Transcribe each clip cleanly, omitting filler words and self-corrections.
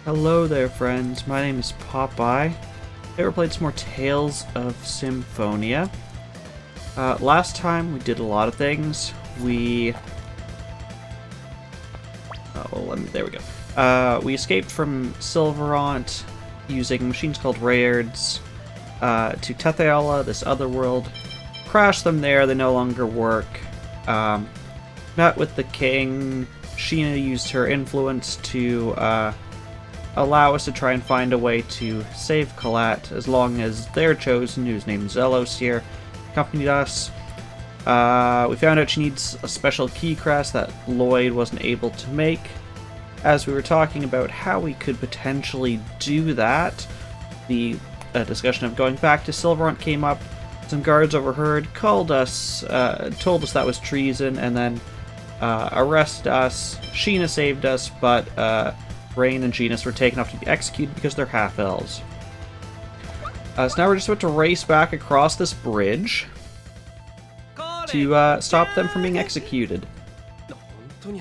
Hello there, friends. My name is Popeye. Ever played some more Tales of Symphonia? Last time we did a lot of things. We... there we go. We escaped from Silverant using machines called Raids to Tetheala, this other world. Crashed them there, they no longer work. Met with the king. Sheena used her influence to allow us to try and find a way to save Colette, as long as their chosen, who's named Zelos here, accompanied us. We found out she needs a special key crest that Lloyd wasn't able to make. As we were talking about how we could potentially do that, the discussion of going back to Silverant came up. Some guards overheard, called us, told us that was treason, and then arrested us. Sheena saved us, but Raine and Genis were taken off to be executed because they're half-elves. So now we're just about to race back across this bridge to stop them from being executed. こ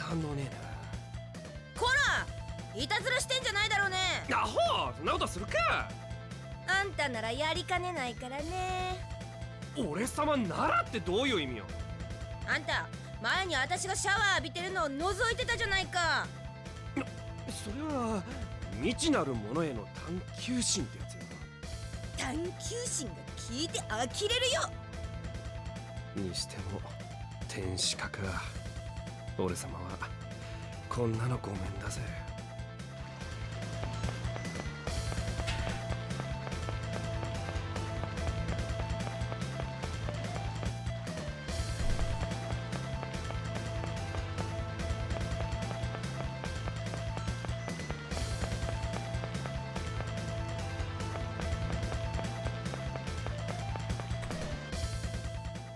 ら、いたずらしてんじゃないだろうね。アホ、そんなことするか。あんたならやりかねないからね。俺様ならってどういう意味よ。あんた、前に私がシャワー浴びてるのを覗いてたじゃないか。それは未知なるものへの探求心ってやつよ。探求心が聞いて呆れるよ。にしても天使かか。俺様はこんなのごめんだぜ。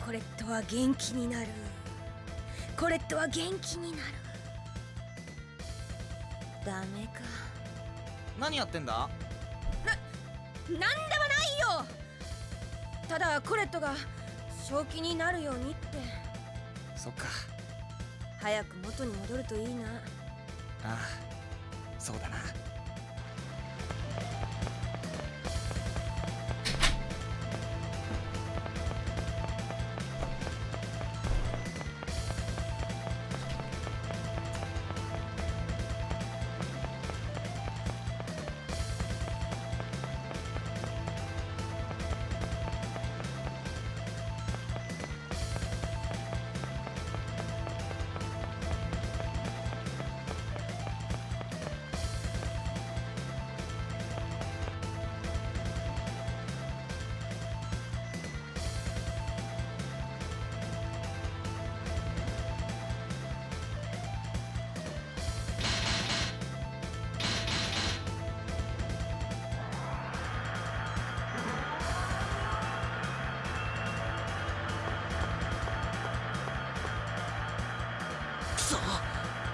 コレットは元気になる。コレットは元気になる。ダメか。何やってんだ？なんでもないよ。ただコレットが正気になるようにって。そっか。早く元に戻るといいな。ああ、そうだな。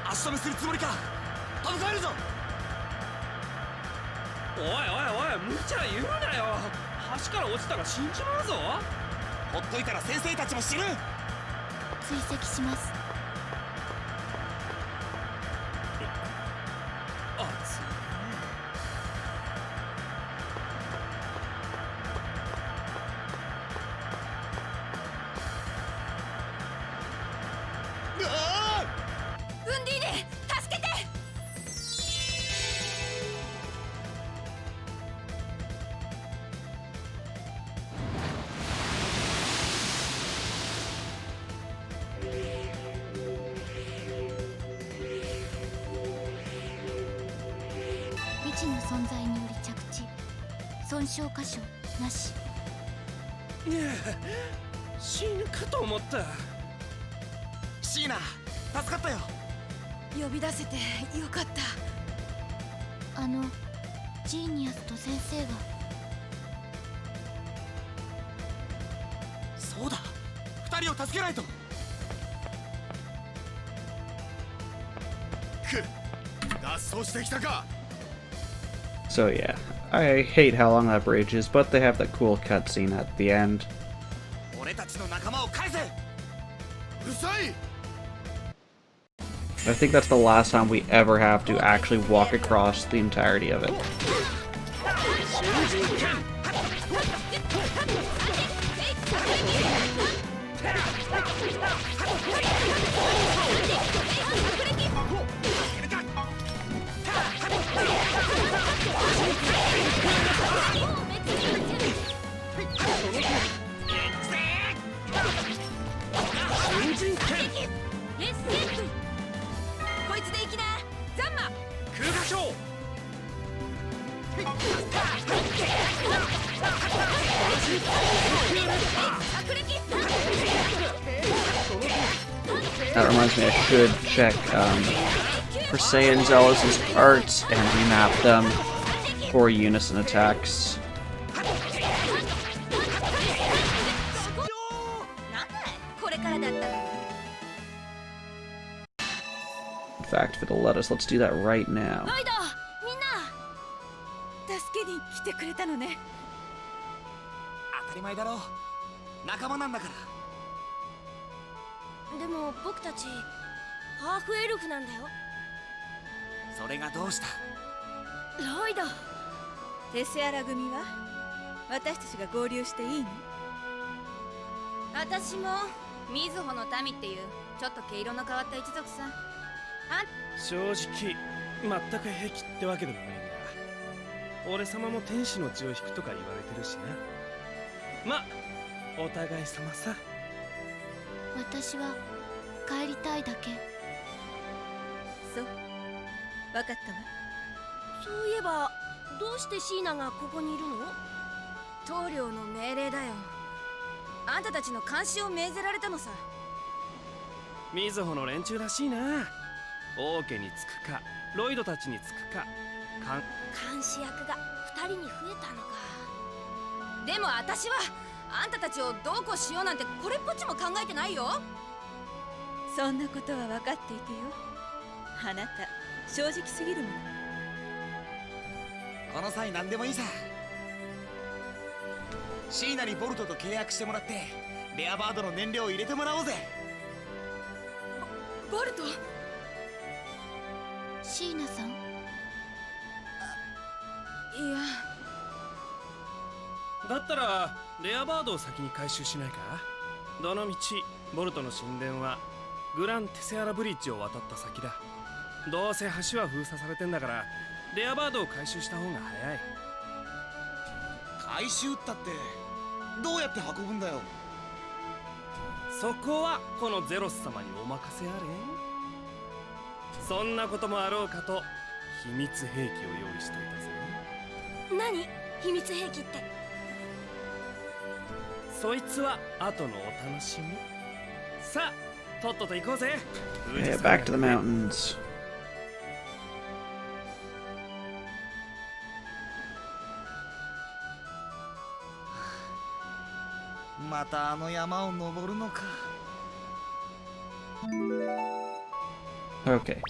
足止めするつもりか。省かれるぞ。おいおいおい、無茶言うなよ。橋から落ちたら死んじまうぞ。ほっといたら先生たちも死ぬ。追跡します。熱い。ウンディーネ、助けて。未知の存在により着地。損傷箇所なし。死ぬかと思った。シーナ、助かったよ。呼び出せてよかった。ジーニアスと先生が。そうだ、二人を助けないと。脱走してきたか。 So yeah, I hate how long that bridge is, but they have that cool cutscene at the end. 俺たちの仲間を返せ。うるさい。I think that's the last time we ever have to actually walk across the entirety of it. That reminds me, I should check for Saiyan Zelos' arts and remap them for unison attacks. In fact, if it'll let us, let's do that right now. 助けに来てくれたのね。当たり前だろう。仲間なんだから。でも僕たちハーフエルフなんだよ。それがどうした？ロイド、テセアラ組は私たちが合流していいの？私もミズホの民っていうちょっと毛色の変わった一族さ。正直全く平気ってわけでもないが、俺様も天使の血を引くとか言われてるしな。ま、お互い様さ。私は帰りたいだけ。そう、分かったわ。そういえばどうしてシーナがここにいるの？棟梁の命令だよ。あんたたちの監視を命ぜられたのさ。ミズホの連中らしいな。王家につくかロイドたちにつくか監視役が2人に増えたのか。でも私はあんたたちをどうこうしようなんてこれっぽっちも考えてないよ。そんなことは分かっていてよ。あなた正直すぎるもの。この際何でもいいさ。シーナにボルトと契約してもらってレアバードの燃料を入れてもらおうぜ。ボルト？シーナさん？いや、だったらレアバードを先に回収しないか。どのみちボルトの神殿はグラン・テセアラブリッジを渡った先だ。どうせ橋は封鎖されてんだからレアバードを回収した方が早い。回収ったってどうやって運ぶんだよ。そこはこのゼロス様にお任せあれ。そんなこともあろうかと秘密兵器を用意しといたぜ。何？秘密兵器って。そいつは後のお楽しみ。さあとっとと行こうぜ。Yeah, back to the mountains. またあの山を登るのか。Okay,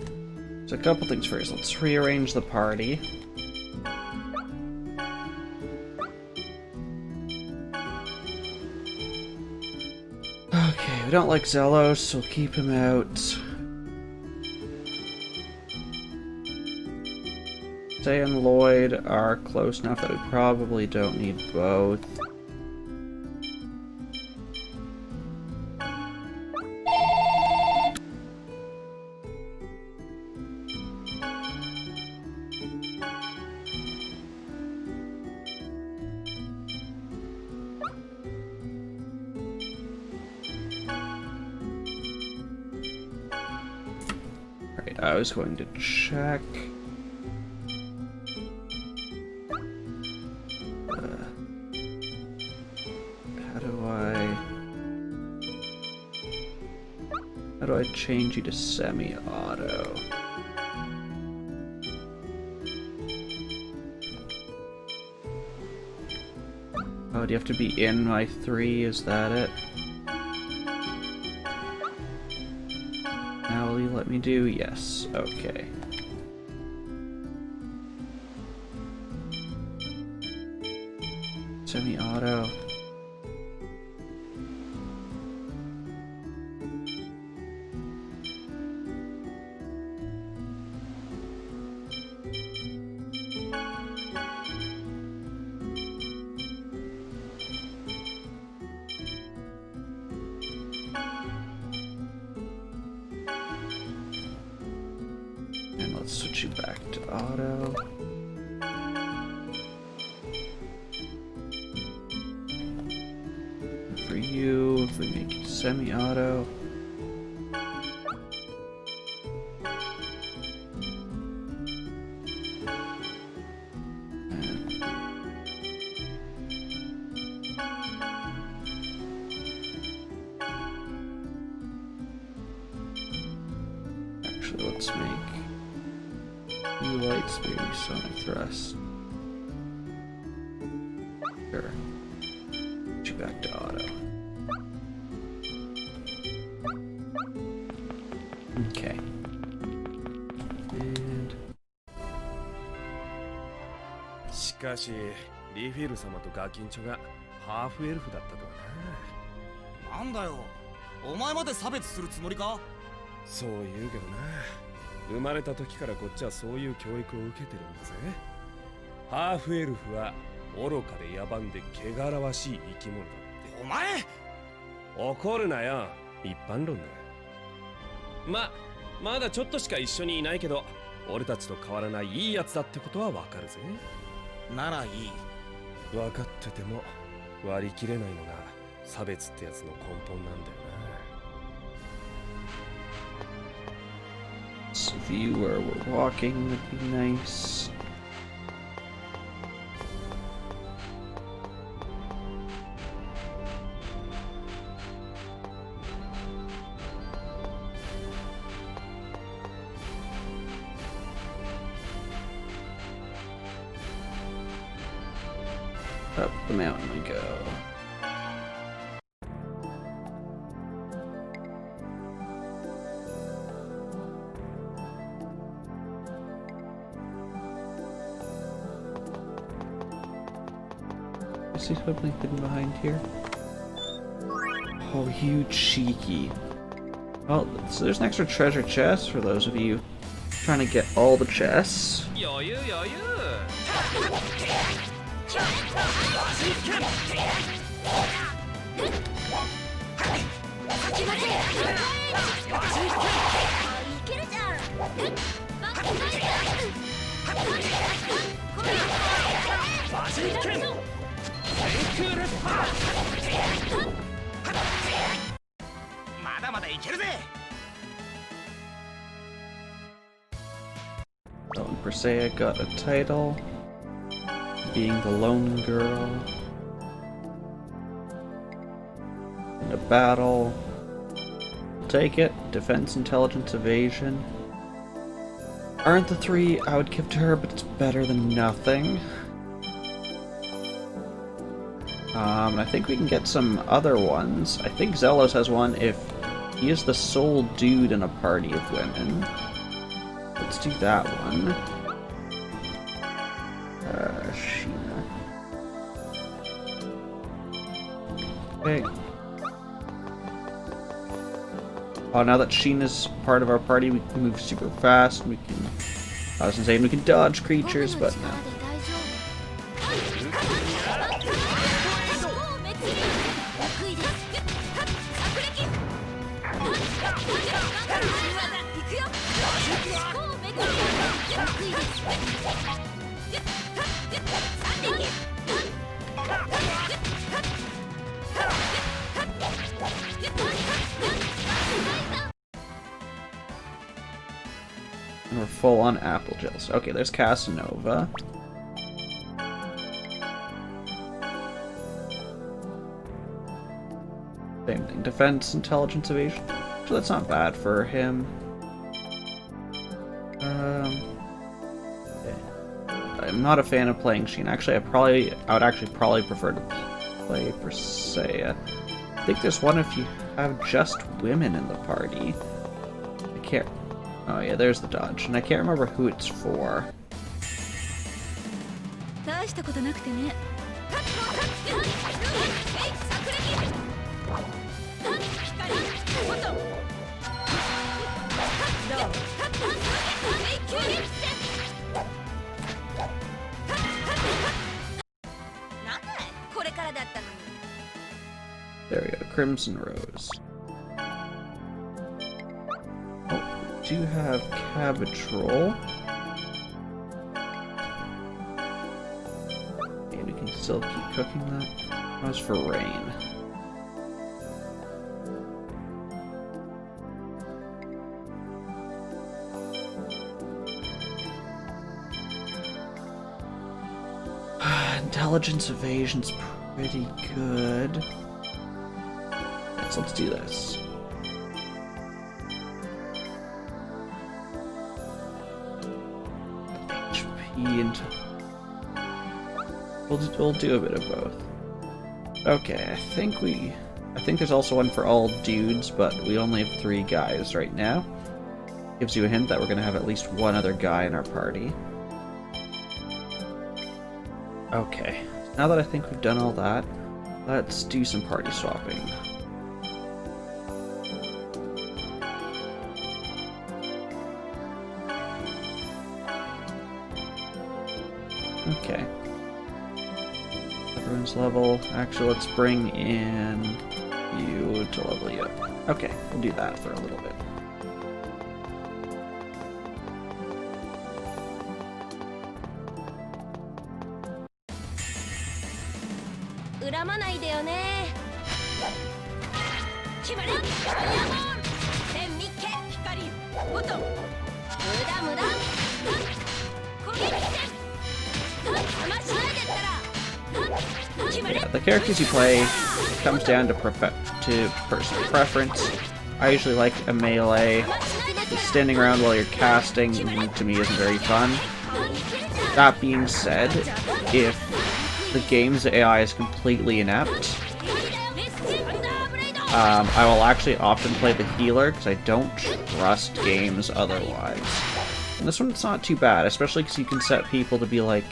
so a couple things first. Let's rearrange the party. Okay, we don't like Zelos, so we'll keep him out. Say and Lloyd are close enough that we probably don't need both. I was going to check. How do I change you to semi-auto? Oh, do you have to be in my 3? Is that it? Now will you let me do? Yes. Okay. Semi-auto. Get you back to auto. For you, if we make you semi-auto. Actually, let's make you light speed, sonic thrust. Sure. Get you back to auto. Okay. And しかしリフィル様とガキンチョがハーフエルフだったとはな。なんだよ、お前まで差別するつもりか？そう言うけどな、生まれた時からこっちはそういう教育を受けてるんだぜ。ハーフエルフは愚かで野蛮で汚らわしい生き物だって。お前怒るなよ、一般論だ。まだちょっとしか一緒にいないけど、俺たちと変わらないいいやつだってことはわかるぜ。ならいい。分かってても割り切れないのが差別ってやつの根本なんだよな。this view where we're walking would be nice. Up the mountain we go. I see something hidden behind here. Oh, you cheeky. Well, so there's an extra treasure chest for those of you trying to get all the chests. Oh, and Persea got a title, being the lone girl. In a battle, take it. Defense, intelligence, evasion. Aren't the three I would give to her, but it's better than nothing. I think we can get some other ones. I think Zelos has one if he is the sole dude in a party of women. Let's do that one. Sheena. Okay. Oh, now that Sheena's part of our party, we can move super fast. We can... I was saying we can dodge creatures, but no. And we're full on apple gels. Okay, there's Casanova. Same thing. Defense, intelligence, evasion. So that's not bad for him. Okay. I'm not a fan of playing Sheen. Actually, I would actually probably prefer to play Persea. I think there's one if you have just women in the party. I can't. Oh yeah, there's the dodge, and I can't remember who it's for. There we go, Crimson Rose. Oh, we do have Cabbage Roll. can still keep cooking that. As for Raine. Intelligence evasion's pretty good. So let's do this. HP and we'll do a bit of both. Okay, I think there's also one for all dudes, but we only have 3 guys right now. Gives you a hint that we're gonna have at least one other guy in our party. Okay, now that I think we've done all that, let's do some party swapping. Okay. Everyone's level. Actually, let's bring in you to level you up. Okay, we'll do that for a little bit. Yeah, the characters you play comes down to personal preference. I usually like a melee. Just standing around while you're casting to me isn't very fun. That being said, if the game's AI is completely inept, I will actually often play the healer because I don't trust games otherwise. And this one's not too bad, especially because you can set people to be like,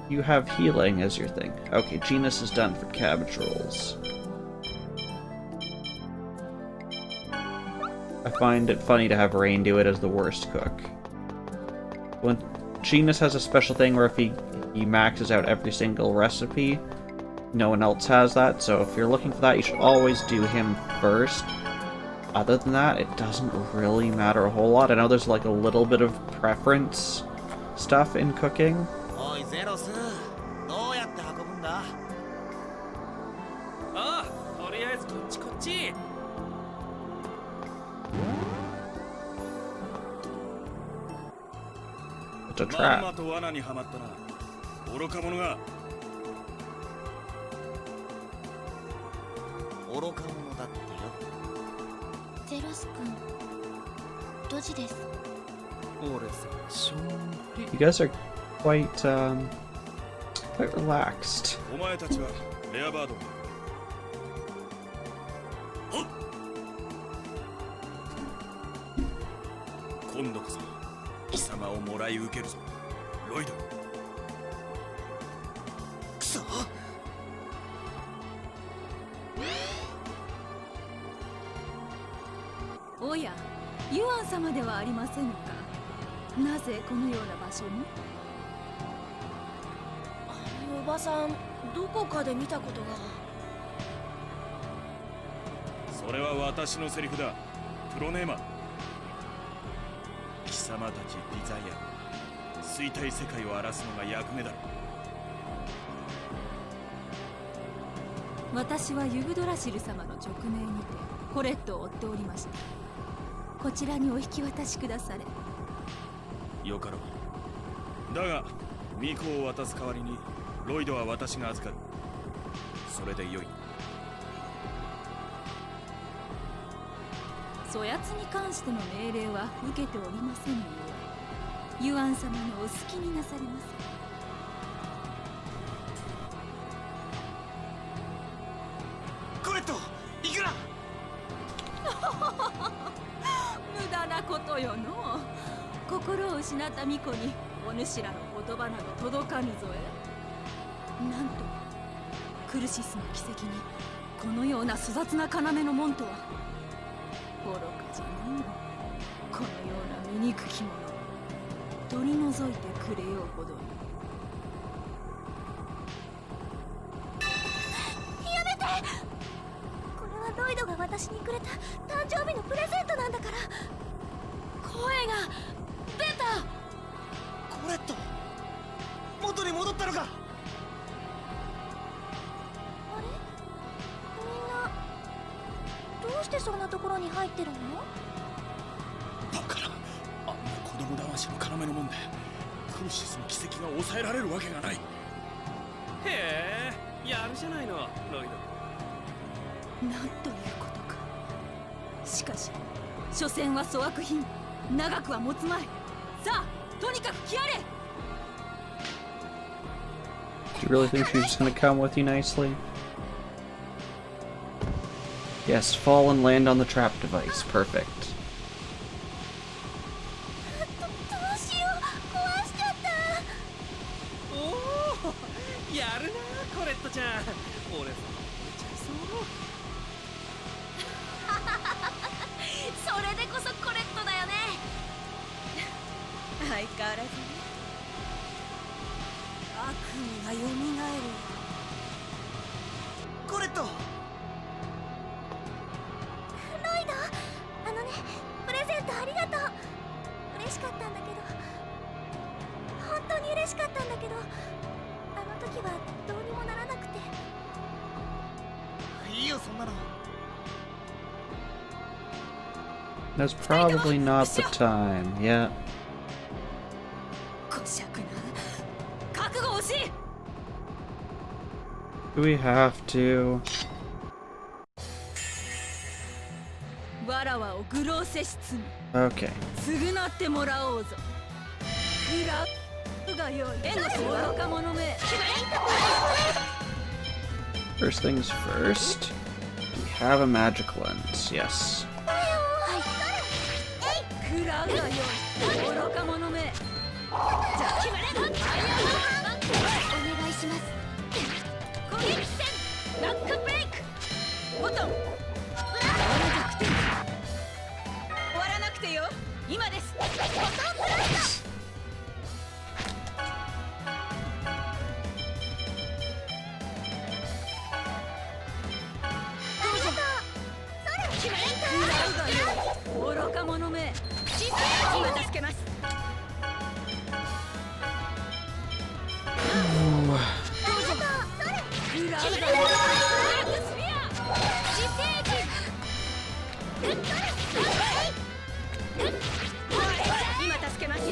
you have healing as your thing. Okay, Genis is done for cabbage rolls. I find it funny to have Raine do it as the worst cook. When Genis has a special thing where if he maxes out every single recipe, no one else has that, so if you're looking for that, you should always do him first. Other than that, it doesn't really matter a whole lot. I know there's like a little bit of preference stuff in cooking. Oi, Zelos, どうやって運ぶんだ? ああ、とりあえずこっちこっち。It's a trap. まんまと罠にはまったな。愚か者が。愚か者だってよ。ゼロス君、ドジです。俺さ、しょんり。 You guys are quite relaxed. お前たちはレアバード。今度こそ貴様をもらい受けるぞ、ロイド。くそ！おや、ユアン様ではありませんか。なぜこのような場所に？おばさん、どこかで見たことが。それは私のセリフだ、プロネーマー。貴様たちディザイア、衰退世界を荒らすのが役目だろう。私はユグドラシル様の勅命にてコレットを追っておりました。こちらにお引き渡しくだされ。よかろう。だがミコを渡す代わりにロイドは私が預かる。それでよい。そやつに関しての命令は受けておりませんのよ。ユアン様のお好きになされます。コレット、いくら？無駄なことよの。心を失った巫女にお主らの言葉など届かぬぞえ。なんとクルシスの奇跡にこのような粗雑な要の門とは。愚かじゃのう。このような醜き者取り除いてくれようほどに。やめて！これはロイドが私にくれた誕生日のプレゼントなんだから。声が出た。コレット、元に戻ったのか？こに入ってるの？だからあんな子供騙しの要のもんでクルシスの奇跡が抑えられるわけがない。へえ、やるじゃないのロイド。なんということか。しかし所詮は粗悪品、長くは持つまい。さあとにかく来やれ。 Do you really think she's just gonna come with you nicely? Yes, fall and land on the trap device. Perfect. どうしよう、壊しちゃった。おお、やるなコレットちゃん。俺さんもめちゃいそう。それでこそコレットだよね。相変わらずね。悪夢がよみがえる。コレット。ロイド、プレゼントありがとう。嬉しかったんだけど、本当に嬉しかったんだけど、あの時はどうにもならなくて。いいよそんなの。 That's probably not the time. Yeah. こしゃくな。覚悟欲しい。 Do we have to? わらわを愚弄せし罪。 Okay. 償ってもらおうぞ。くらがよい。縁の愚か者め。 First things first. Do we have a magic lens? Yes. くらがよい。愚か者め。じゃあ決まれ。お願いします。攻撃戦ラックブレイク。ボトン。終わらなくてよ。今です。ボトンブラスト。 愚か者め。今助けます。今助けます。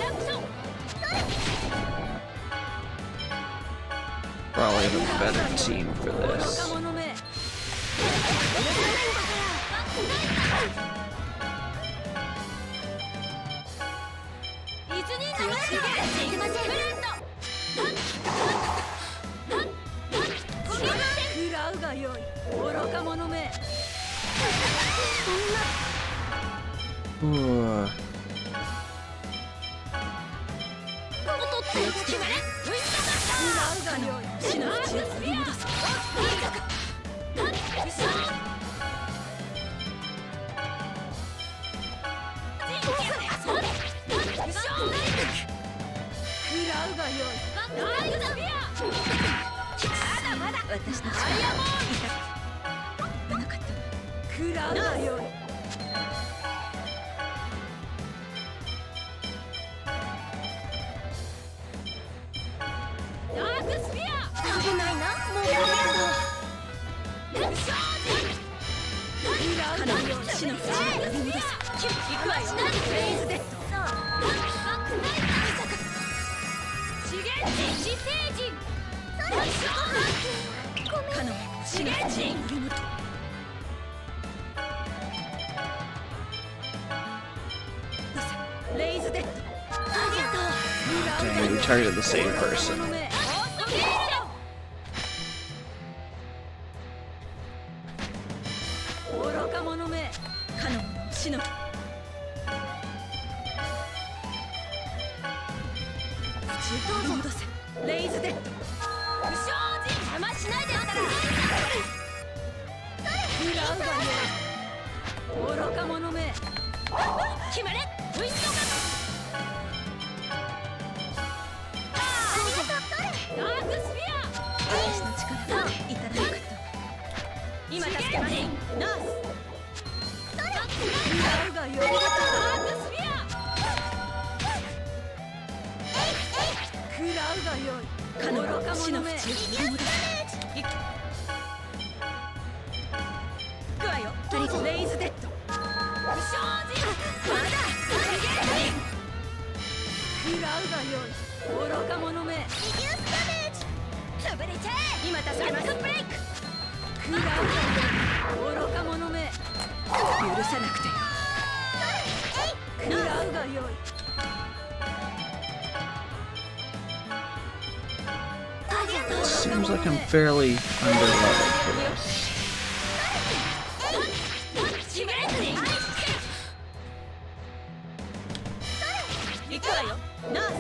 Probably have a better team for this. 愚か者め。 食らうがよい。愚か者め。 Ooh. 私たちは痛くなかった。食らうがよい。 危ないな。もうやめろ。かなり死の淵に呼び戻す。行くわよ。レイズデッド。資源人自生人。かの死の淵に呼び戻す。レイズデッド。ありがとう。 Dang, we targeted the same person. 愚か者め。かの者を死の。どうぞ戻せ。レイズデッド。不祥事邪魔しないでったら。食らうがよい。愚か者め。決まれ。ウィンドガン。ダークスフィア。私の力がいただなかった。今助けます。ナース。食らうがよい。ダークスフィア。食らうがよい。かの愚か者め。行くわよ。レイズデッド。愚か者め。リデュースダメージ。潰れちゃえ。今助けます。ブレイク。食らうがよい。愚か者め。許さなくて。食らうがよい。Seems like I'm fairly underleveled for this. 行くわよ。ナース。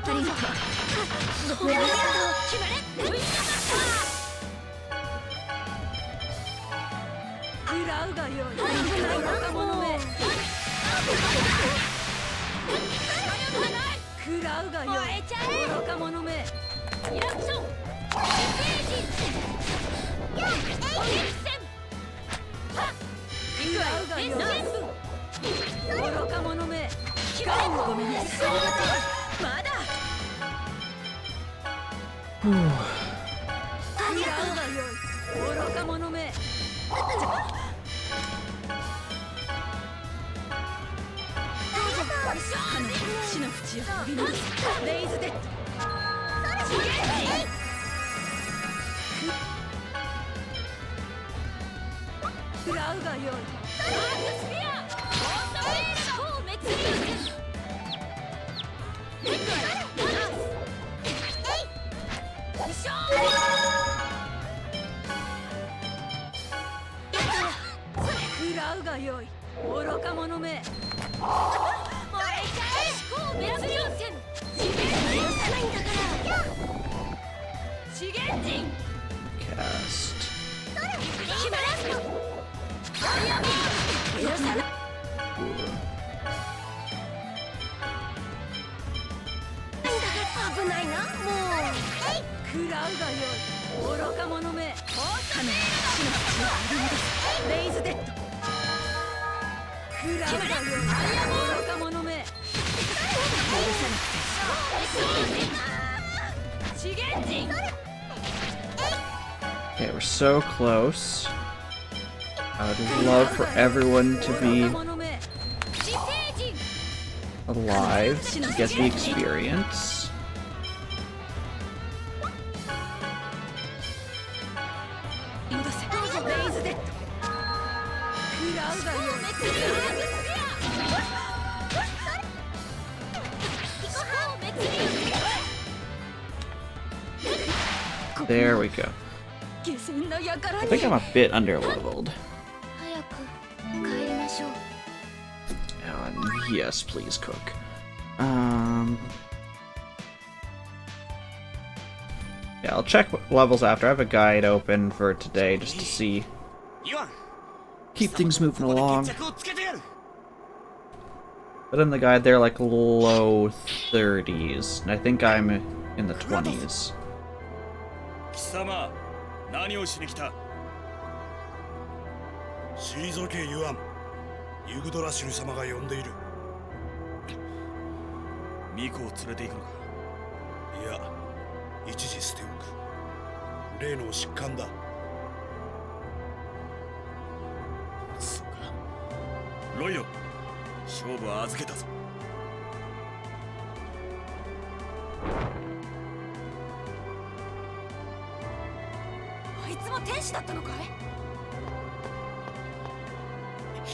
ありがとう。決まれ。食らうがよい。愚か者め。食らうがよい。愚か者め。リアクション。食らうがよい。愚か者め。ごめんなさい。まだ。食らうがよい。愚か者め。死の淵を飛び出すレイズデッド。食らうがよい。マークスピア。ボンドウェイルの滅流食らうがよい。愚か者め。Cast. 危ないな、もう。食らうがよい。愚か者め。カメラ死の淵を振り戻すレイズデッド。食らうがよい。愚か者め。許さなくて。資源人。 Okay, we're so close. I would love for everyone to be alive to get the experience. There we go. I think I'm a bit underleveled. Yes, please cook. Yeah, I'll check levels after. I have a guide open for today just to see. Keep things moving along. But in the guide, they're like low 30s, and I think I'm in the 20s. 何をしに来た？退けユアン。ユグドラシル様が呼んでいる。ミコを連れて行くのか？いや、一時捨ておく。例の疾患だ。そうか。ロイド、勝負は預けたぞ。いつも天使だったのかい？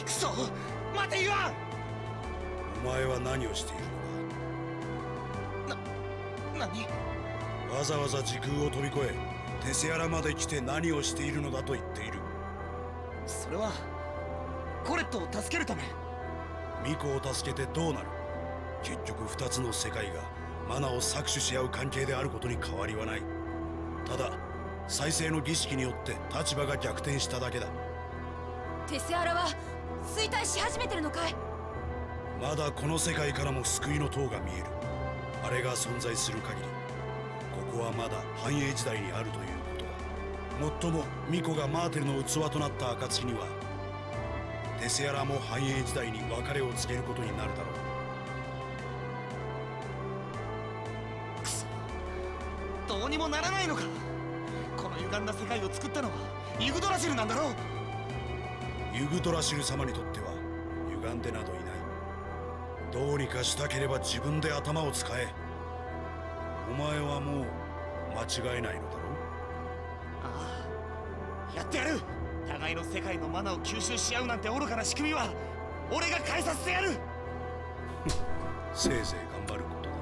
くそ！待てユアン！お前は何をしているのか？何？わざわざ時空を飛び越え、テセアラまで来て何をしているのだと言っている。それはコレットを助けるため。ミコを助けてどうなる？結局二つの世界がマナを搾取し合う関係であることに変わりはない。ただ再生の儀式によって立場が逆転しただけだ。テセアラは衰退し始めてるのかい？まだこの世界からも救いの塔が見える。あれが存在する限り、ここはまだ繁栄時代にあるということだ。もっともミコがマーテルの器となった暁には、テセアラも繁栄時代に別れを告げることになるだろう。くそ、どうにもならないのか。この歪んだ世界を作ったのはユグドラシルなんだろう。ユグドラシル様にとっては歪んでなどいない。どうにかしたければ自分で頭を使え。お前はもう間違えないのだろう。ああ、やってやる。互いの世界のマナを吸収し合うなんて愚かな仕組みは俺が変えさせてやる。せいぜい頑張ることだ。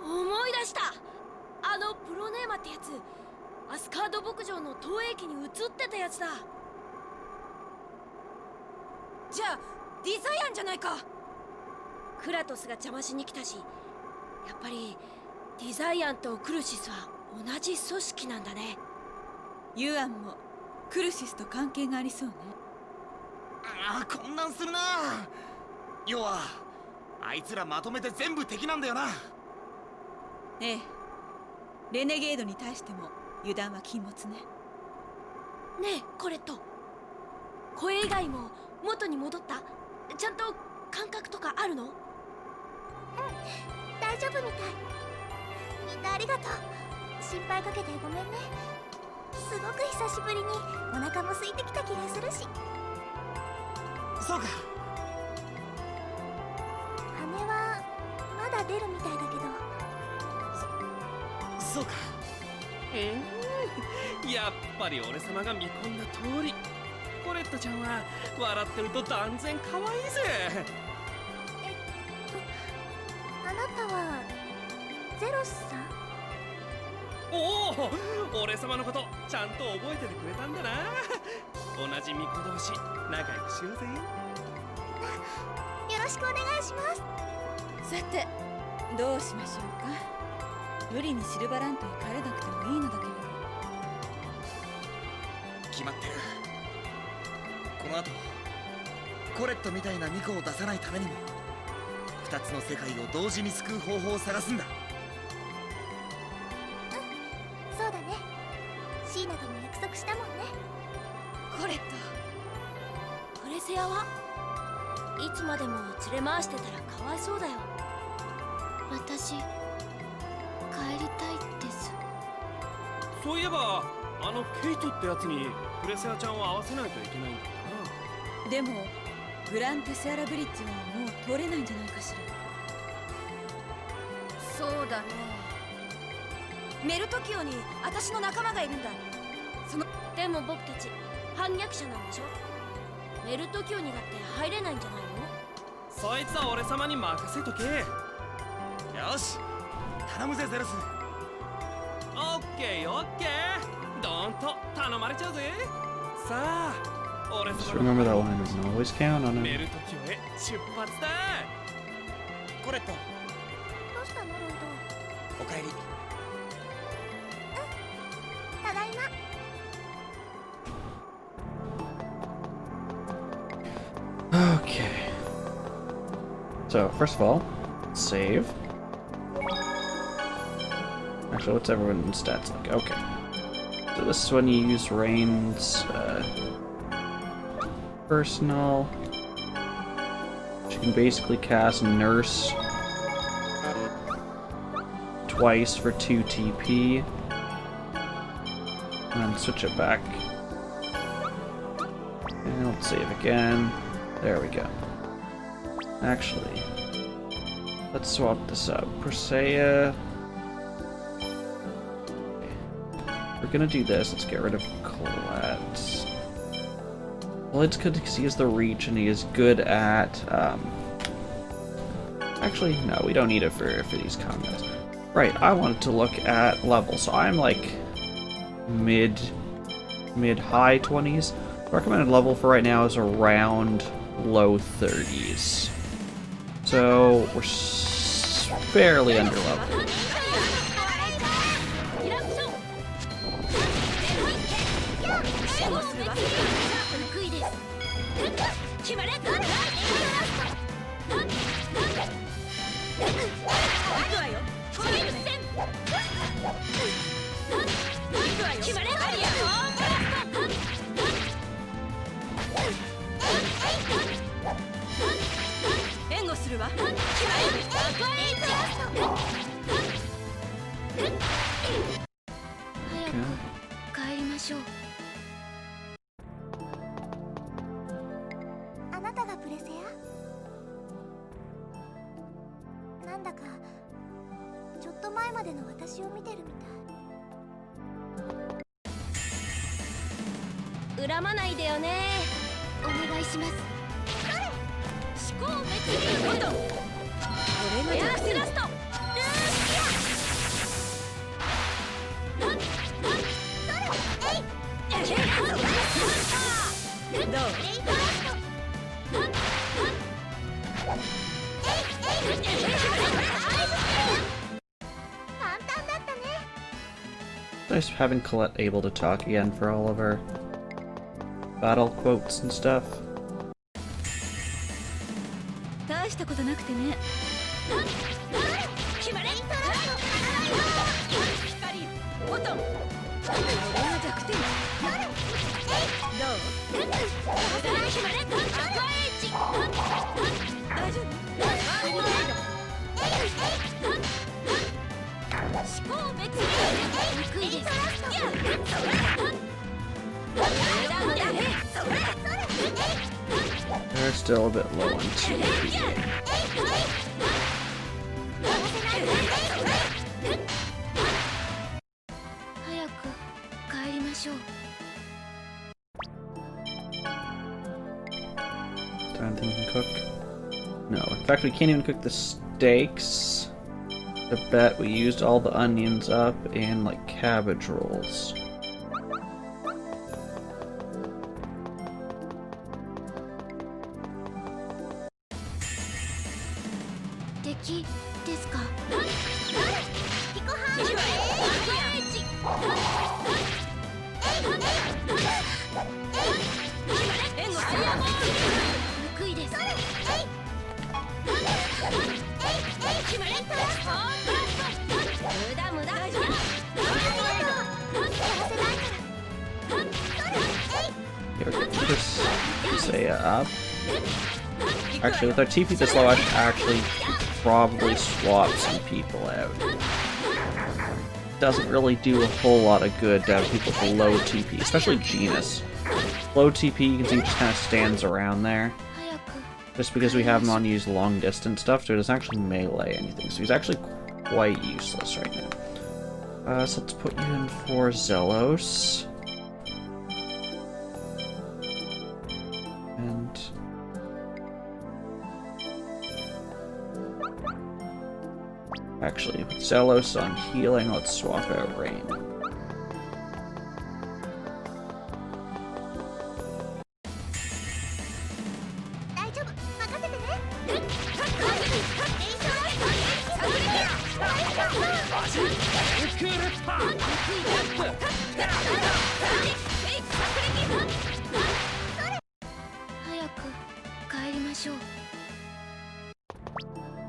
思い出した。あのプロネーマってやつ、アスカード牧場の投影機に映ってたやつだ。じゃあディザイアンじゃないか。クラトスが邪魔しに来たし、やっぱりディザイアンとクルシスは同じ組織なんだね。ユアンもクルシスと関係がありそうね。ああ、混乱するな。要はあいつらまとめて全部敵なんだよな。ええ、レネゲードに対しても油断は禁物ね。ねえコレット、声以外も元に戻った？ちゃんと感覚とかあるの？大丈夫みたい。みんなありがとう。心配かけてごめんね。すごく久しぶりにお腹も空いてきた気がするし。そうか。羽はまだ出るみたいだけど。そうか。やっぱり俺様が見込んだ通り、コレットちゃんは笑ってると断然可愛いぜ。あなたはゼロスさん？おお、俺様のことちゃんと覚えててくれたんだな。同じ巫女同士仲良くしようぜ。よろしくお願いします。さてどうしましょうか。無理にシルバラントへ帰らなくてもいいのだけれど。決まってる。この後コレットみたいな巫女を出さないためにも2つの世界を同時に救う方法を探すんだ。そうだね。シーナとも約束したもんね。コレット、プレセアはいつまでも連れ回してたらかわいそうだよ。私帰りたいです。そういえばあのケイトってやつにプレセアちゃんを合わせないといけないんだったな。でもグランテセアラブリッジはもう通れないんじゃないかしら。そうだね。メルトキオに私の仲間がいるんだ。でも僕たち反逆者なんでしょ。メルトキオにだって入れないんじゃないの？そいつは俺様に任せとけ。よし頼むぜゼロス。オッケーオッケー、どーんと頼まれちゃうぜ。さあ俺 Just 様 remember that の line doesn't always count on メ it. ルトキオへ出発だ。コレット、どうしたのロイド？おかえり。ただいま。Okay. So, first of all, save. Actually, what's everyone's stats like? Okay. So this is when you use Raine's personal. She can basically cast Nurse twice for 2 TP. And then switch it back. And let's save again. There we go. Actually, let's swap this up. Persea. We're gonna do this. Let's get rid of Colette. Well, it's good because he has the reach and he is good at. Actually, no, we don't need it for these combos. Right, I wanted to look at level, so I'm like mid-high 20s. Recommended level for right now is around low 30s. So we're fairly under leveled. しょう。あなたがプレセア？なんだかちょっと前までの私を見てるみたい。恨まないでよね。お願いします。思考滅流ボトン。これが弱点。ラスト。ルーシア。どう？簡単だったね。Nice having Colette able to talk again for all of her battle quotes and stuff. 大したことなくてね。決まれ。光ボトン。これが弱点。どう？決まれ。アクアエッジ。大丈夫。思考滅流。憎いです。They're still a bit low on TP. 早く帰りましょう。 Don't think we can cook. No, in fact, we can't even cook the steaks. I bet we used all the onions up and like cabbage rolls. Deki ですか？憎いです。無駄無駄。 Here, we can just say up. Actually, with our TP this low, I should actually probably swap some people out. Doesn't really do a whole lot of good to have people with low TP, especially Genis. Low TP, you can see he just kind of stands around there. Just because we have him on use long distance stuff, so he doesn't actually melee anything. So he's actually quite useless right now. So let's put you in for Zelos. And actually, with Zelos on healing, let's swap out Raine.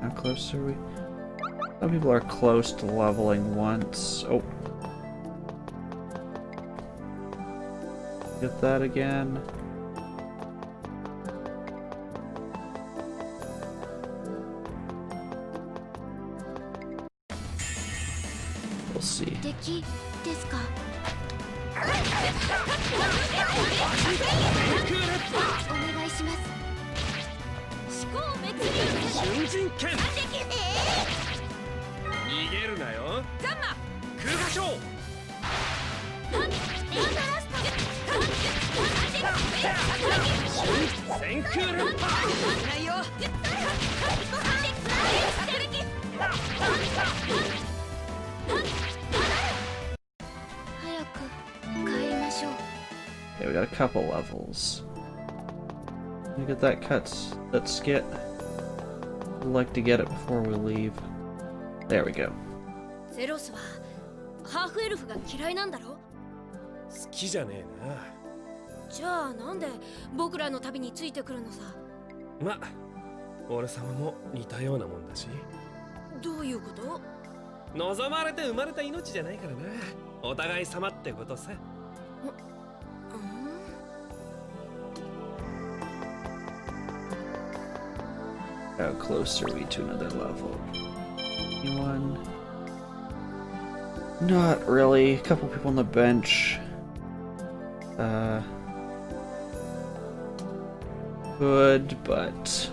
How close are we? Some people are close to leveling once. Oh. Get that again. We'll see. 敵ですか？お願いします。思考滅流。瞬人剣。逃げるなよ。ザンマ。空破傷。先空連覇。ないよ。早く帰りましょう。 Okay, we got a couple levels. Let me get that that skit. I'd like to get it before we leave. There we go. ゼロスはハーフエルフが嫌いなんだろ？好きじゃねえな。じゃあなんで僕らの旅についてくるのさ？ま、俺様も似たようなもんだし。どういうこと？望まれて生まれた命じゃないからな。お互い様ってことさ。How close are we to another level? Anyone? Not really. A couple people on the bench. Good, but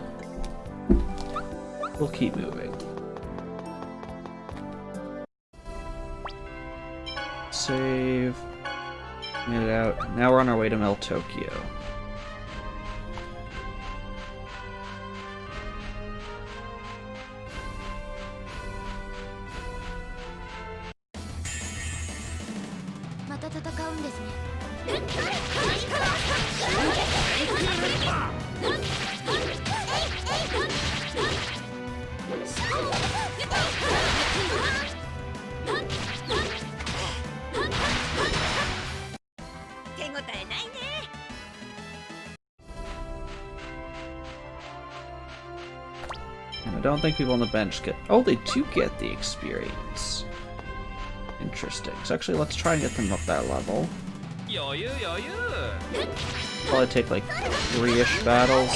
we'll keep moving. Save. Get it out. Now we're on our way to Mel Tokyo. And I don't think people on the bench get... Oh, they do get the experience. Interesting. So actually, let's try and get them up that level. Probably take like 3-ish battles.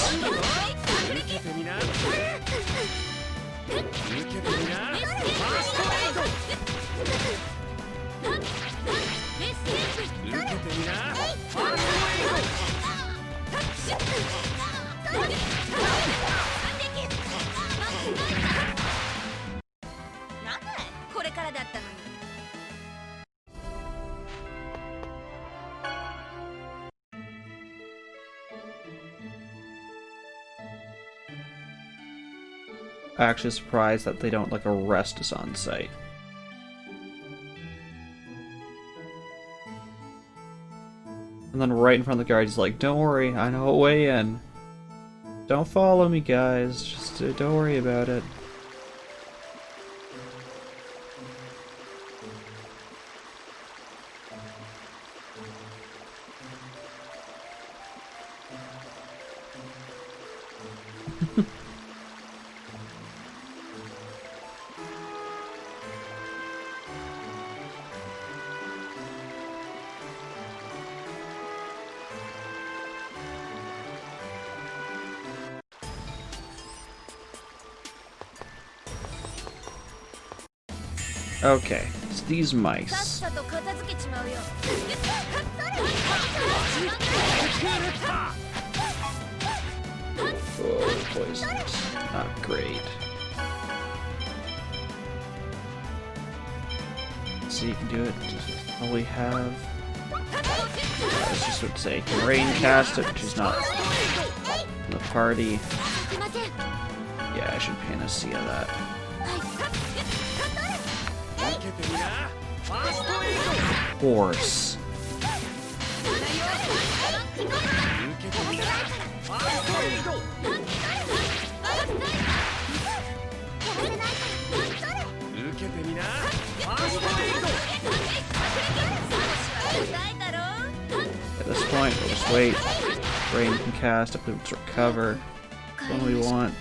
I'm actually surprised that they don't like arrest us on site. And then right in front of the guard, he's like, "Don't worry, I know a way in. Don't follow me, guys. Just don't worry about it." Okay, it's these mice. Oh, poisoned. Not great. So you can do it. All we have. I was just would say, can Raine cast it, but she's not in the party. Yeah, I should panacea that. Horse. At this point, we'll just wait. Raine can cast up to its recover when we want.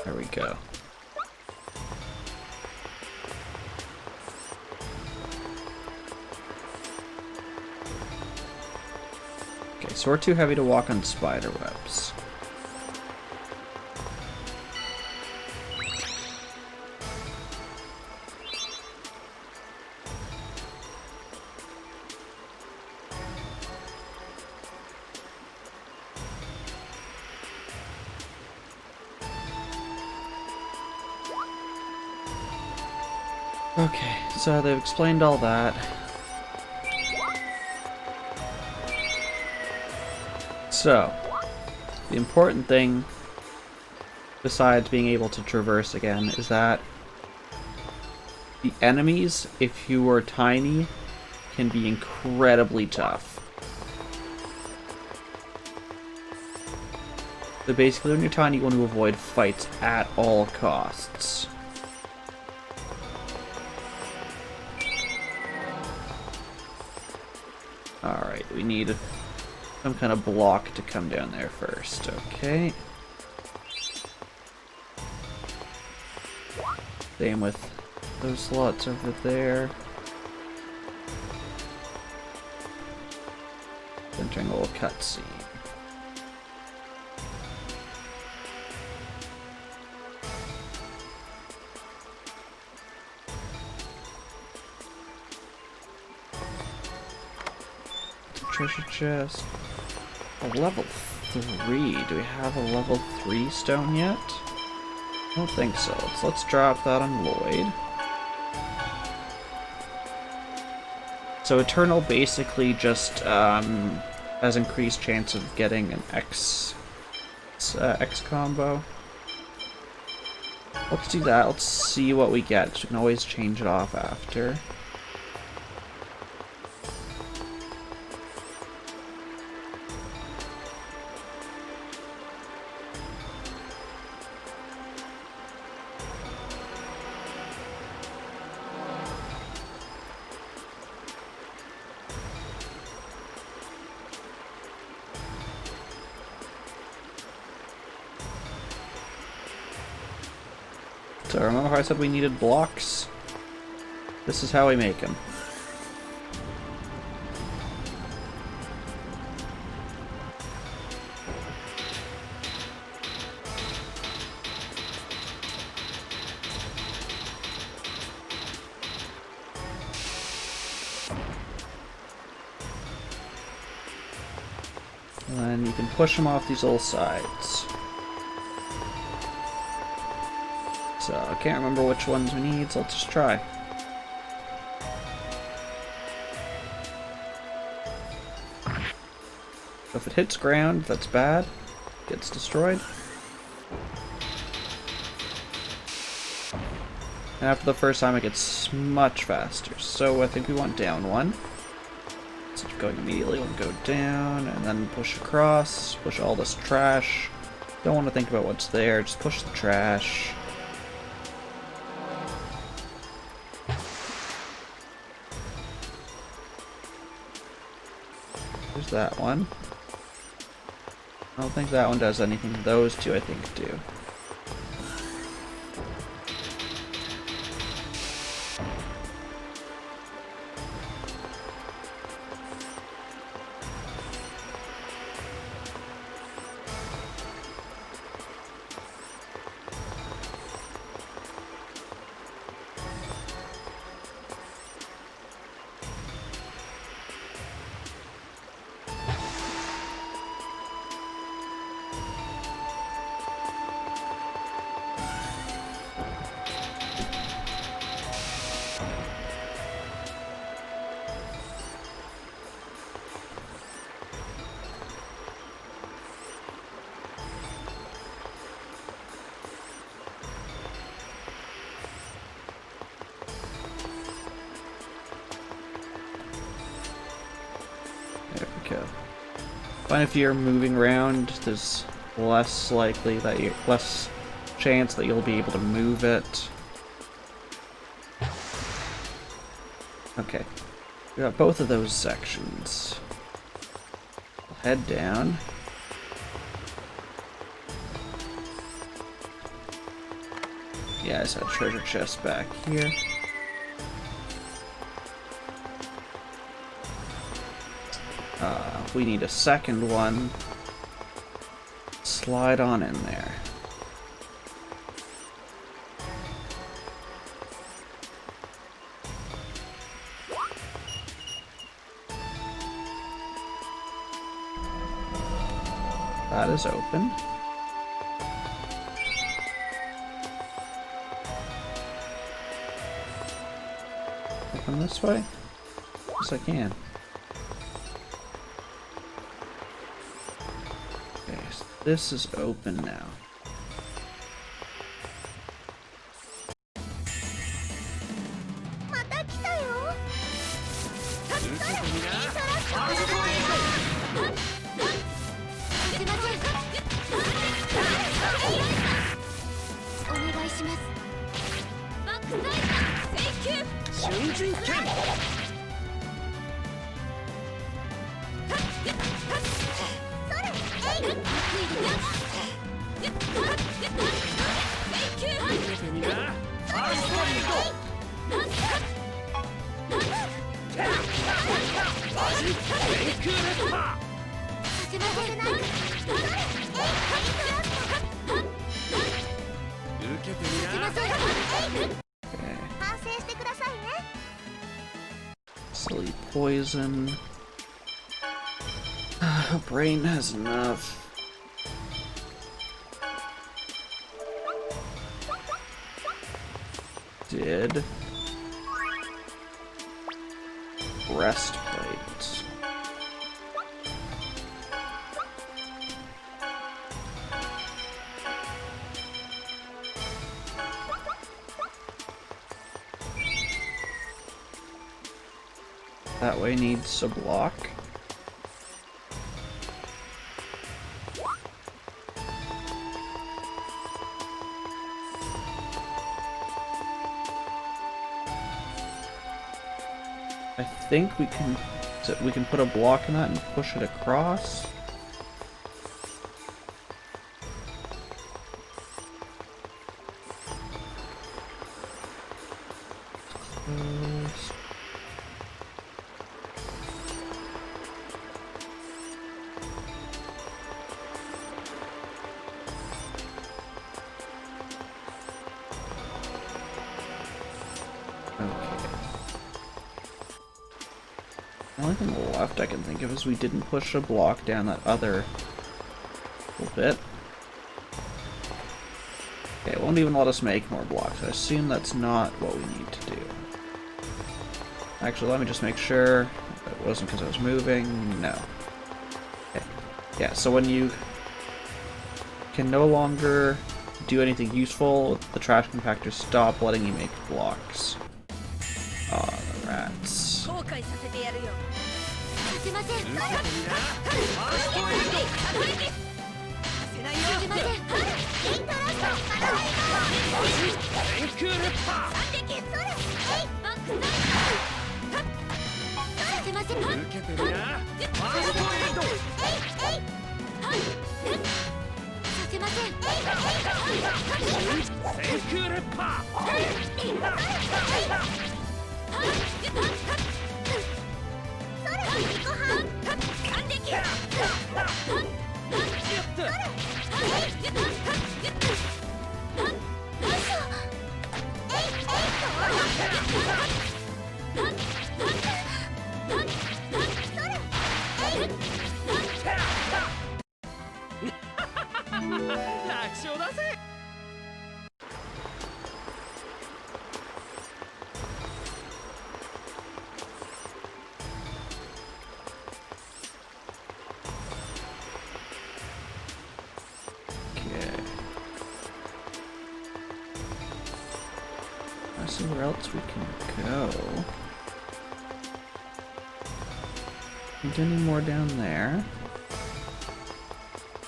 There we go. Okay, so we're too heavy to walk on spider webs. Okay, so they've explained all that. So, the important thing, besides being able to traverse again, is that the enemies, if you are tiny, can be incredibly tough. So basically, when you're tiny, you want to avoid fights at all costs. Alright, we need some kind of block to come down there first. Okay. Same with those slots over there. Entering a little cutscene. treasure chest. A level 3. Do we have a level 3 stone yet? I don't think so. Let's drop that on Lloyd. So Eternal basically just has increased chance of getting an X combo. Let's do that. Let's see what we get, so we can always change it off after. So remember how I said we needed blocks? This is how we make them. And then you can push them off these little sides. So I can't remember which ones we need, so let's just try. So if it hits ground, that's bad. Gets destroyed. And after the first time, it gets much faster. So I think we want down one. Instead of going immediately, we'll go down and then push across. Push all this trash. Don't want to think about what's there, just push the trash. There's that one. I don't think that one does anything. Those two, I think, do. There we go. But if you're moving around, there's less chance that you'll be able to move it. Okay, we got both of those sections. We'll head down. Yeah, I saw a treasure chest back here. We need a second one. Slide on in there. That is open. Open this way? Yes, I can. Okay, so this is open now. Silly poison. Brain has enough. Did breastplate. That way needs a block. I think we can put a block in that and push it across. Close. The only thing left I can think of is we didn't push a block down that other little bit. Okay, it won't even let us make more blocks. I assume that's not what we need to do. Actually, let me just make sure it wasn't because I was moving. No. Okay. Yeah, so when you can no longer do anything useful, the trash compactors stop letting you make blocks. Ah, the rats. 後悔させてやるよ。させません。受けてみな。ファーストエイド。させません。天空レッパー。バックナイフ。させません。受けてみな。ファーストエイド。させません。天空レッパー。楽勝だぜ。See where else we can go. Can't any more down there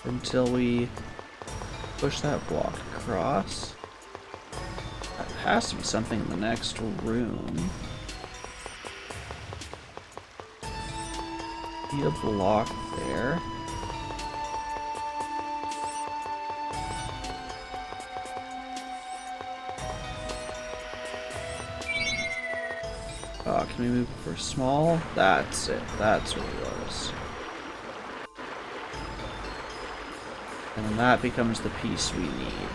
until we push that block across. That has to be something in the next room. Need a block there. Can we move for small? That's it. That's what it was. And then that becomes the piece we need.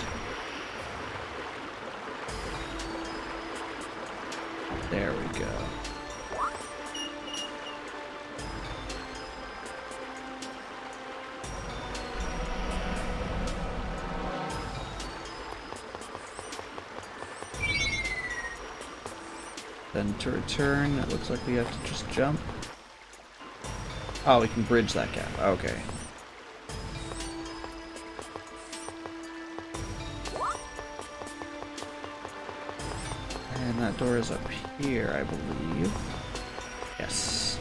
There we go. Then to return, it looks like we have to just jump. Oh, we can bridge that gap. Okay. And that door is up here, I believe. Yes.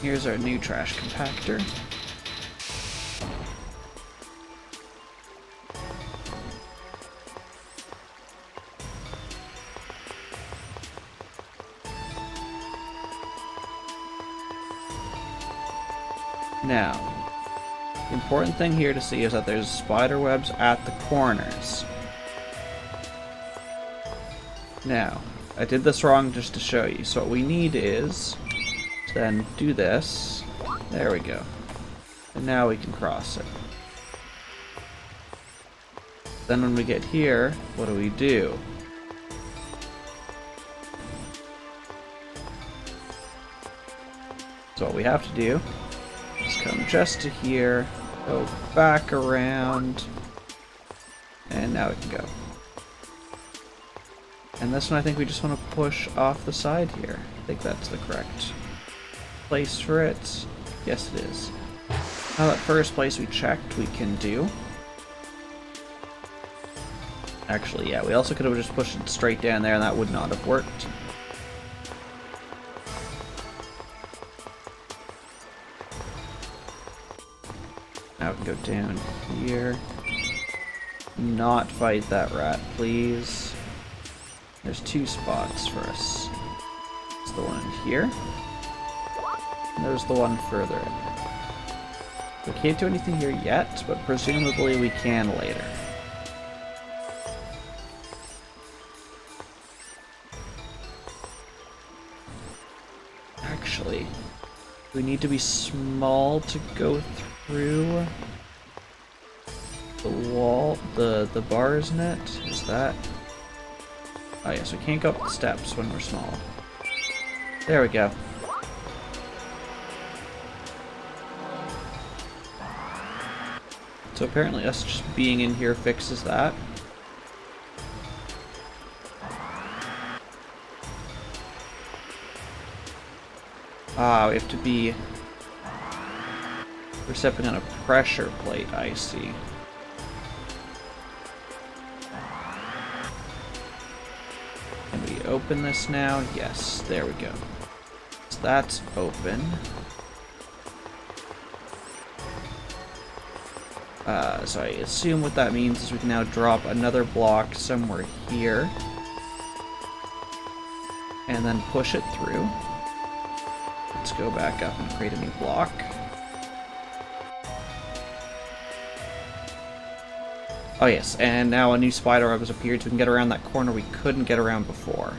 Here's our new trash compactor. Now, the important thing here to see is that there's spider webs at the corners. Now, I did this wrong just to show you. So what we need is to then do this. There we go. And now we can cross it. Then when we get here, what do? So what we have to do Let's come just to here, go back around, and now we can go. And this one I think we just want to push off the side here. I think that's the correct place for it. Yes, it is. Now that first place we checked, we can do. Actually, yeah, we also could have just pushed it straight down there and that would not have worked. Now we can go down here. Not fight that rat, please. There's 2 spots for us. There's the one in here. And there's the one further in. We can't do anything here yet, but presumably we can later. Actually, we need to be small to go through the wall, the bars in it. Is that? Oh yes, we can't go up the steps when we're small. There we go. So apparently us just being in here fixes that. Ah, we have to be... We're stepping on a pressure plate, I see. Can we open this now? Yes, there we go. So that's open. So I assume what that means is we can now drop another block somewhere here. And then push it through. Let's go back up and create a new block. Oh yes, and now a new spider web has appeared so we can get around that corner we couldn't get around before.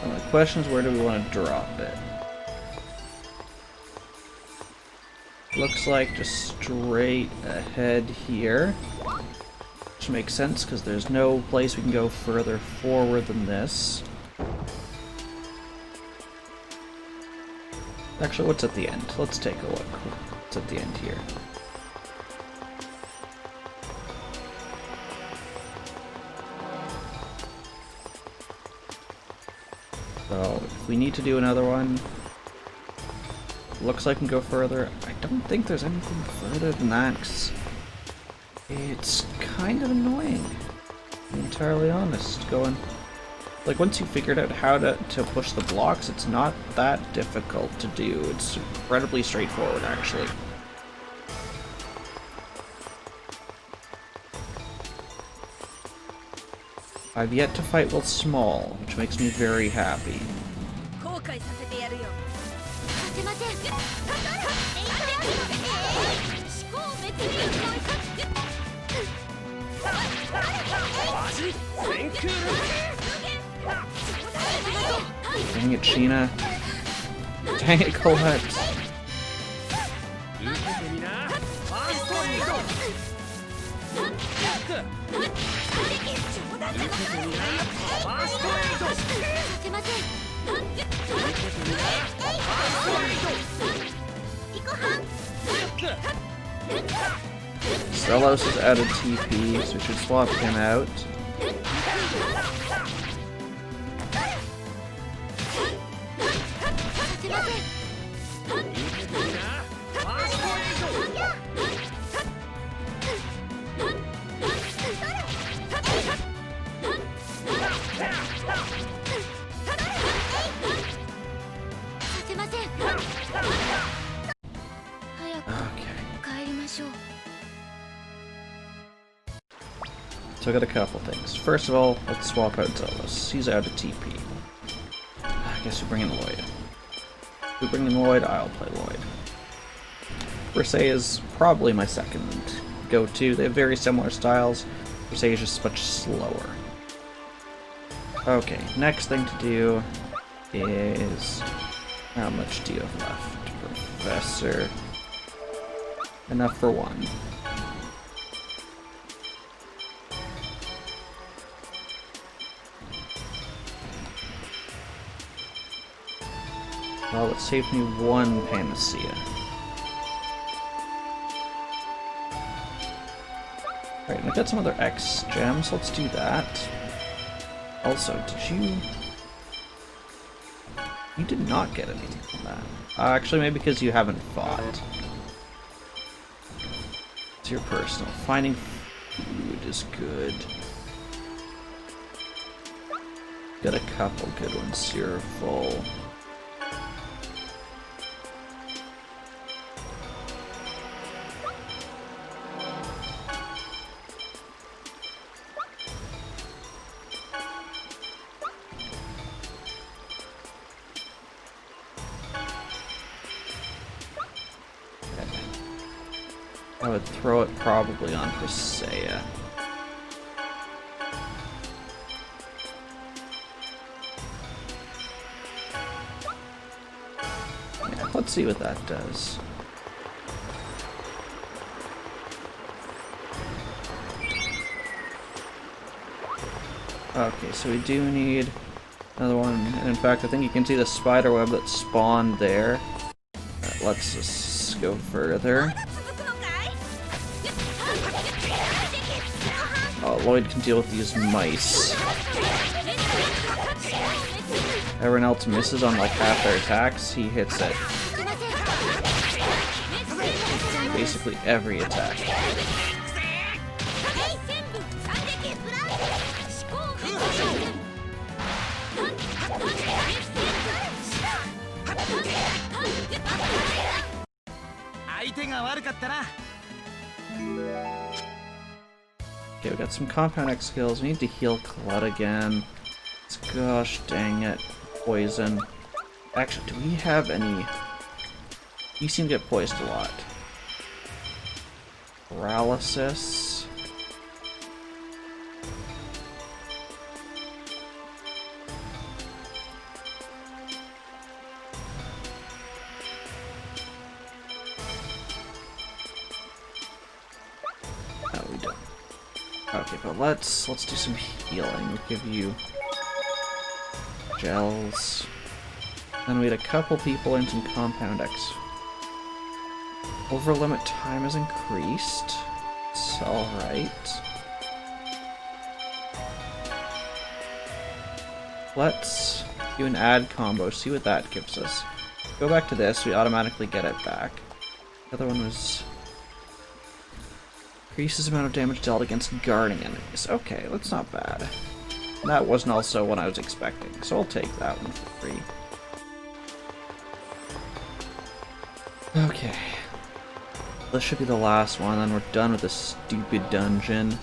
The question is, where do we want to drop it? Looks like just straight ahead here. Which makes sense, because there's no place we can go further forward than this. Actually, what's at the end? Let's take a look. What's at the end here? So, if we need to do another one, looks like we can go further. I don't think there's anything further than that, 'cause it's kind of annoying, to be entirely honest. Going, like, once you figured out how to push the blocks, it's not that difficult to do. It's incredibly straightforward, actually. I've yet to fight while small, which makes me very happy. Dang it, Sheena. Dang it, Colette. Zelos is out of TP, so we should swap him out. しょう。 So I got a couple things. First of all, let's swap out Zelos. He's out of TP. I guess we bring in Lloyd. If we bring in Lloyd, I'll play Lloyd. Versailles is probably my second go-to. They have very similar styles. Versailles is just much slower. Okay, next thing to do is... How much do you have left? Professor. Enough for one. Well, it saved me one Panacea. Alright, we got some other X gems. Let's do that. Also, did you... You did not get anything from that. Actually, maybe because you haven't fought. It's your personal. Finding food is good. Got a couple good ones. You're full. I would throw it probably on Presea. Yeah, let's see what that does. Okay, so we do need another one, and in fact I think you can see the spider web that spawned there. Let's just go further. Oh, Lloyd can deal with these mice. Everyone else misses on like half their attacks, he hits it. Basically every attack. Okay, we got some Compound X skills. We need to heal Colette again. Gosh dang it. Poison. Actually, do we have any... You seem to get poisoned a lot. Paralysis. No, we don't. Okay, but let's do some healing. We'll give you gels. Then we had a couple people in some Compound X. Over limit time is increased. It's alright. Let's do an add combo, see what that gives us. Go back to this, we automatically get it back. The other one was... Increases amount of damage dealt against guarding enemies. Okay, that's not bad. That wasn't also what I was expecting, so I'll take that one for free. Okay. This should be the last one, then we're done with this stupid dungeon.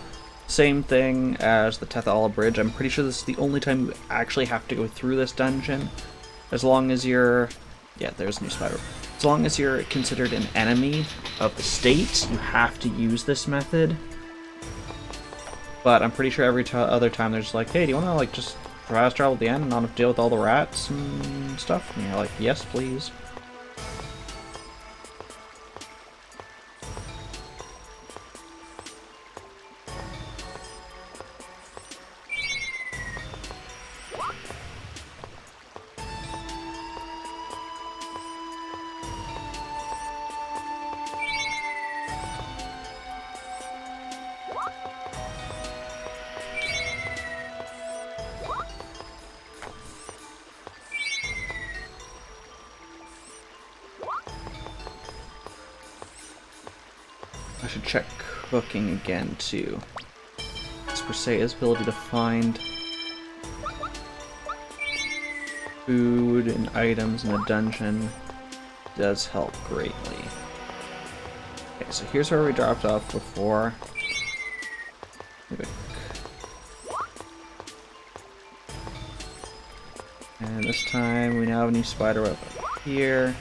Same thing as the Tethala Bridge. I'm pretty sure this is the only time you actually have to go through this dungeon. As long as you're... Yeah, there's a new spider. As long as you're considered an enemy of the state, you have to use this method. But I'm pretty sure every other time there's like, hey, do you want to like just fast travel to the end and not have to deal with all the rats and stuff? And you're like, yes, please. I should check cooking again too. It's Preseia's ability to find food and items in a dungeon does help greatly. Okay, so here's where we dropped off before. And this time we now have a new spider web up here.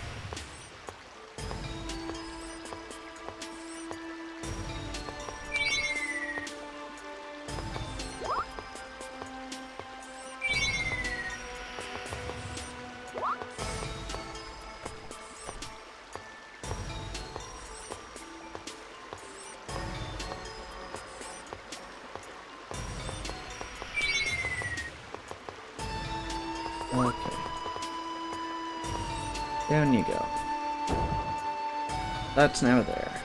Okay. Down you go. That's now there.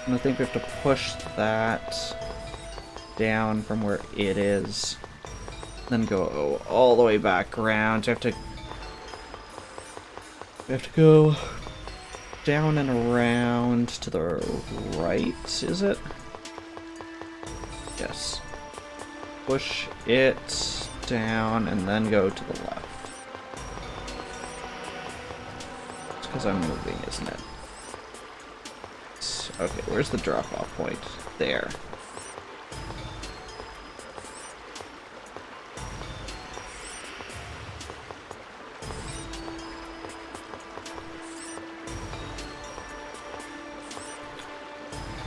And I think we have to push that down from where it is. Then go all the way back around. We have to go down and around to the right, is it? Yes. Push it down and then go to the left. It's because I'm moving, isn't it? Okay, where's the drop-off point? There.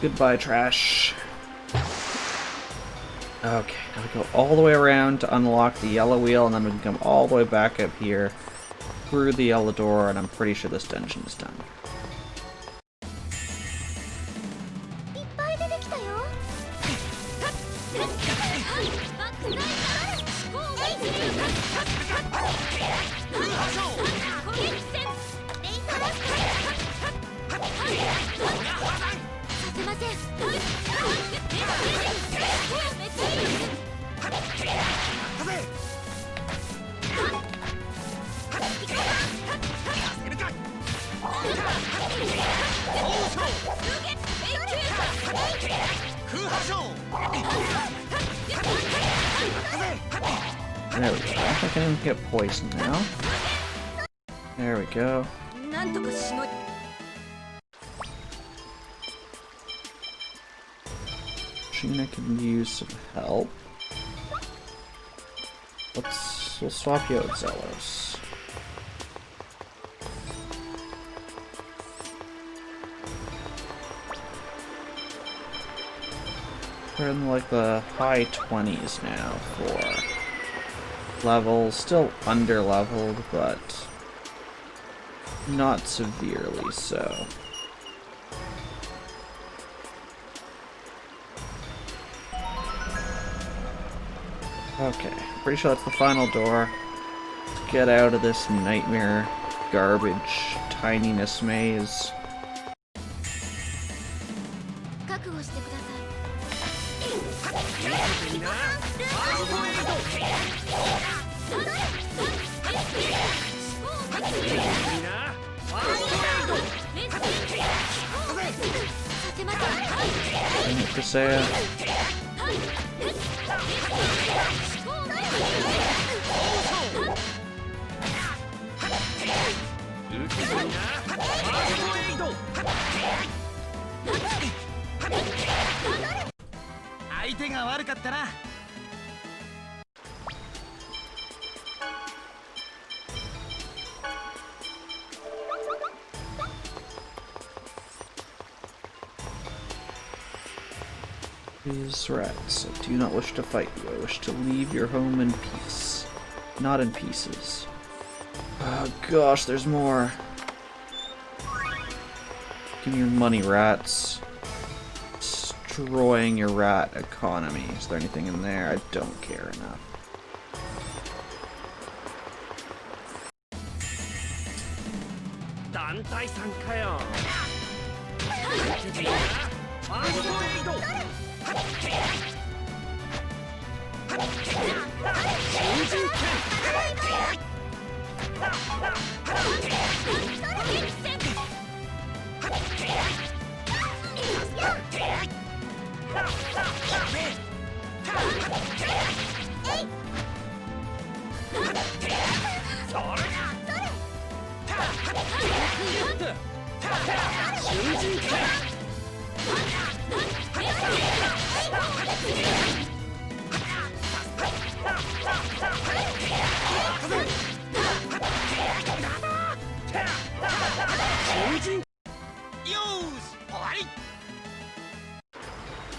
Goodbye, trash. Okay, now we go all the way around to unlock the yellow wheel, and then we can come all the way back up here through the yellow door, and I'm pretty sure this dungeon is done. いっぱい出てきたよ。There we go. I think I can get poisoned now. There we go. なんとかしのい Sheena can use some help. We'll swap you out, Zelos. We're in like the high 20s now for levels. Still under leveled, but not severely so. Okay, pretty sure that's the final door. Let's get out of this nightmare, garbage, tininess maze. 覚悟してください。 Cresea. These rats, I do not wish to fight you. I wish to leave your home in peace. Not in pieces. Oh gosh, there's more. Give me your money, rats. Destroying your rat economy. Is there anything in there? I don't care enough.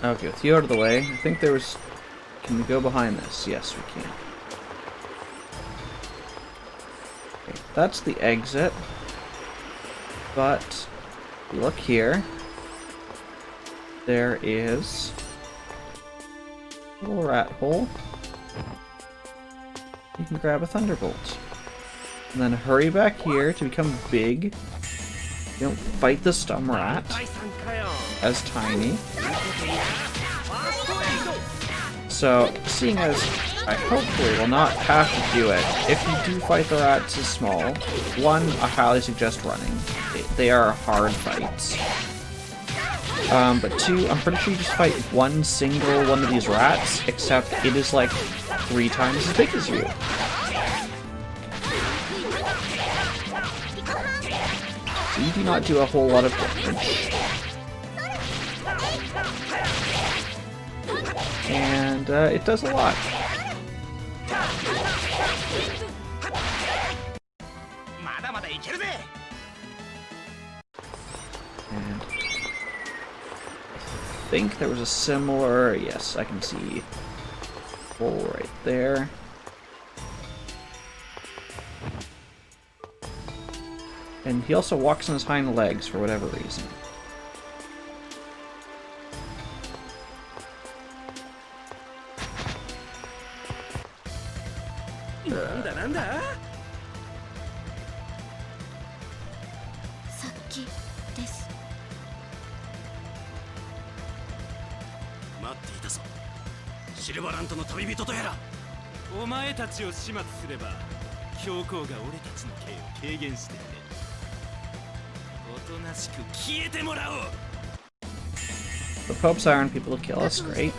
Okay, with you out of the way, I think there was... Can we go behind this? Yes, we can. Okay, that's the exit. But, look here. There is... a little rat hole. You can grab a thunderbolt. And then hurry back here to become big. You don't fight the stum rat as tiny. So, seeing as I hopefully will not have to do it, if you do fight the rats as small, one, I highly suggest running. They are hard fights. But two, I'm pretty sure you just fight one single one of these rats, except it is like 3 times as big as you. So you do not do a whole lot of damage. And it does a lot. And I think there was a similar, yes, I can see hole right there. And he also walks on his hind legs for whatever reason. The Pope's hiring people to kill us, great.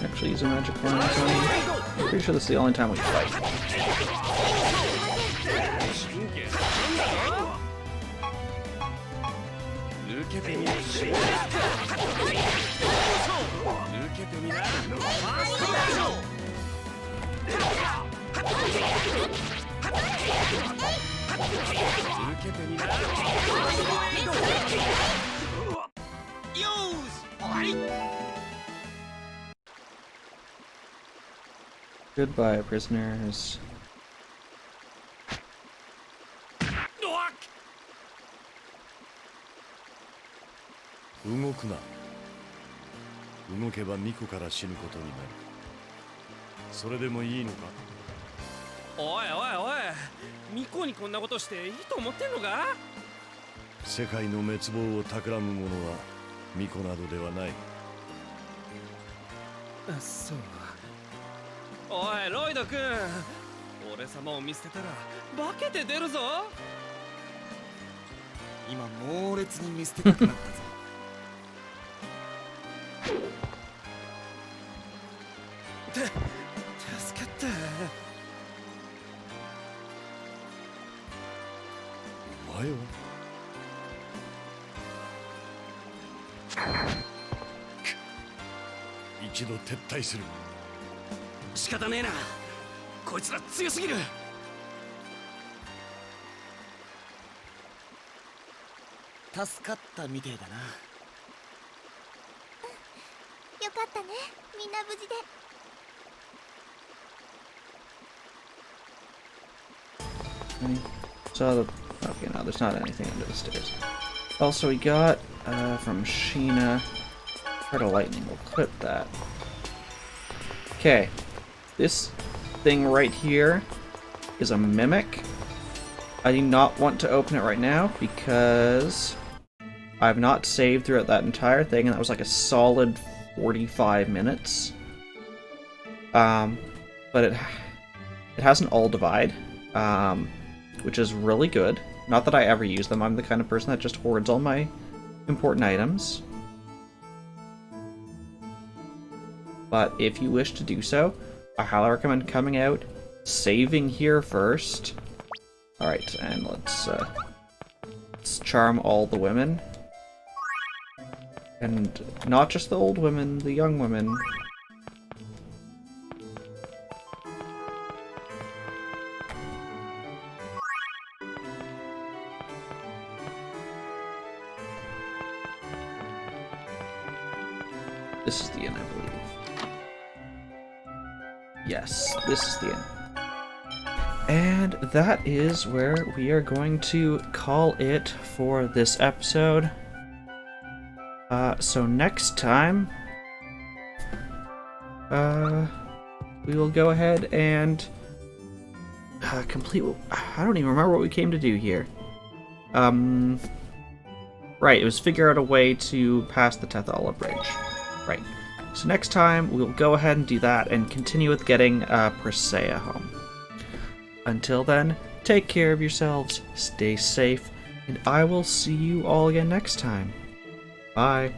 Actually use a magic wand on him. I'm pretty sure this is the only time we fight. Goodbye, prisoners. 動くな。動けばミコから死ぬことになる。それでもいいのか？おいおいおい、ミコにこんなことしていいと思ってんのか？世界の滅亡を企む者はミコなどではない。あ、そう。おいロイド君、俺様を見捨てたら化けて出るぞ。今猛烈に見捨てたくなったぞ。助かった。お前は一度撤退する。仕方ねえな、こいつら強すぎる。助かったみてえだな。よかったね、みんな無事で。So, okay, no, there's not anything under the stairs. Also, we got, from Sheena, Heart of Lightning, we'll clip that. Okay, this thing right here is a mimic. I do not want to open it right now because I've not saved throughout that entire thing, and that was like a solid 45 minutes. But it has an all divide, which is really good. Not that I ever use them. I'm the kind of person that just hoards all my important items. But if you wish to do so, I highly recommend coming out, saving here first. Alright, and let's charm all the women. And not just the old women, the young women. This is the inn, I believe. Yes, this is the inn. And that is where we are going to call it for this episode. So next time, we will go ahead and complete. I don't even remember what we came to do here. Right, it was figure out a way to pass the Tethala Bridge. Right. So next time, we'll go ahead and do that and continue with getting Persea home. Until then, take care of yourselves, stay safe, and I will see you all again next time. Bye.